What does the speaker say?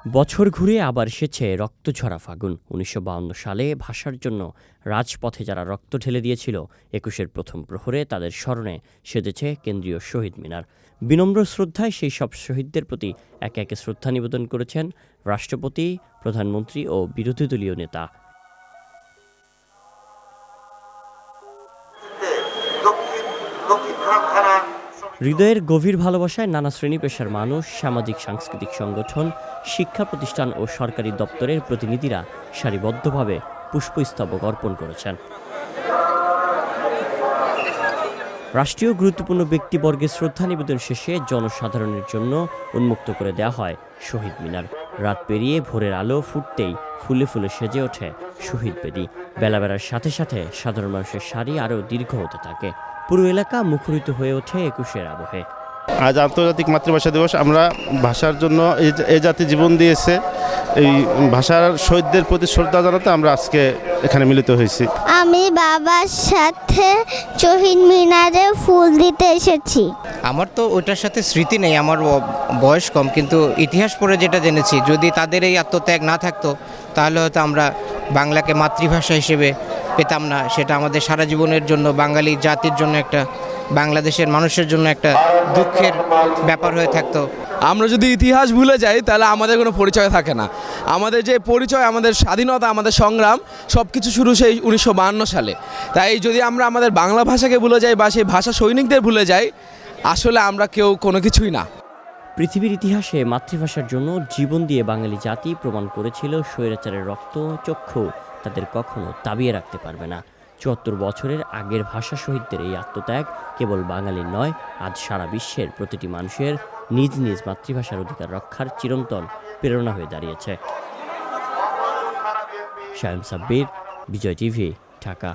বছর ঘুরে আবার এসেছে রক্তঝরা ফাগুন। ১৯৫২ সালে ভাষার জন্য রাজপথে যারা রক্ত ঢেলে দিয়েছিল, ২১-এর প্রথম প্রহরে তাদের স্মরণে সেজেছে কেন্দ্রীয় শহীদ মিনার। বিনম্র শ্রদ্ধায় সেই সব শহীদদের প্রতি একে একে শ্রদ্ধা নিবেদন করেছেন রাষ্ট্রপতি, প্রধানমন্ত্রী ও বিরোধী দলীয় নেতা। হৃদয়ের গভীর ভালোবাসায় নানা শ্রেণী পেশার মানুষ, সামাজিক সাংস্কৃতিক সংগঠন, শিক্ষা প্রতিষ্ঠান ও সরকারি দপ্তরের প্রতিনিধিরা সারিবদ্ধভাবে পুষ্পস্তবক অর্পণ করেছেন। রাষ্ট্রীয় গুরুত্বপূর্ণ ব্যক্তিবর্গের শ্রদ্ধা নিবেদন শেষে জনসাধারণের জন্য উন্মুক্ত করে দেওয়া হয় শহীদ মিনার। রাত পেরিয়ে ভোরের আলো ফুটতেই ফুলে ফুলে সেজে ওঠে শহীদ বেদি। বেলা বেড়ার সাথে সাথে সাধারণ মানুষের সারি আরও দীর্ঘ হতে থাকে। পুরো এলাকা মুখরিত হয়ে ওঠে ২১-এর আবহে। আজ আন্তর্জাতিক মাতৃভাষা দিবস। আমরা ভাষার জন্য এই জাতি জীবন দিয়েছে, এই ভাষার শহীদদের প্রতি শ্রদ্ধা জানাতে আমরা আজকে এখানে মিলিত হয়েছি। আমি বাবার সাথে শহীদ মিনারে ফুল দিতে এসেছি। আমার তো ওইটার সাথে স্মৃতি নেই, আমার বয়স কম, কিন্তু ইতিহাস পড়ে যেটা জেনেছি, যদি তাদের এই আত্মত্যাগ না থাকতো তাহলে হয়তো আমরা বাংলাকে মাতৃভাষা হিসেবে পেতাম না। সেটা আমাদের সারা জীবনের জন্য, বাঙালি জাতির জন্য, একটা বাংলাদেশের মানুষের জন্য একটা দুঃখের ব্যাপার হয়ে থাকতো। আমরা যদি ইতিহাস ভুলে যাই তাহলে আমাদের কোনো পরিচয় থাকে না। আমাদের যে পরিচয়, আমাদের স্বাধীনতা, আমাদের সংগ্রাম সব কিছু শুরু সেই ১৯৫২ সালে। তাই যদি আমরা আমাদের বাংলা ভাষাকে ভুলে যাই বা সেই ভাষা সৈনিকদের ভুলে যাই, আসলে আমরা কেউ কোনো কিছুই না। পৃথিবীর ইতিহাসে মাতৃভাষার জন্য জীবন দিয়ে বাঙালি জাতি প্রমাণ করেছিল স্বৈরাচারের রক্ত চক্ষু তাদের কখনো দাবিয়ে রাখতে পারবে না। ৭৪ বছরের আগের ভাষা শহীদদের এই আত্মত্যাগ কেবল বাঙালির নয়, আজ সারা বিশ্বের প্রতিটি মানুষের নিজ নিজ মাতৃভাষার অধিকার রক্ষার চিরন্তন প্রেরণা হয়ে দাঁড়িয়েছে। শায়ন সাব্বির, বিজয় টিভি, ঢাকা।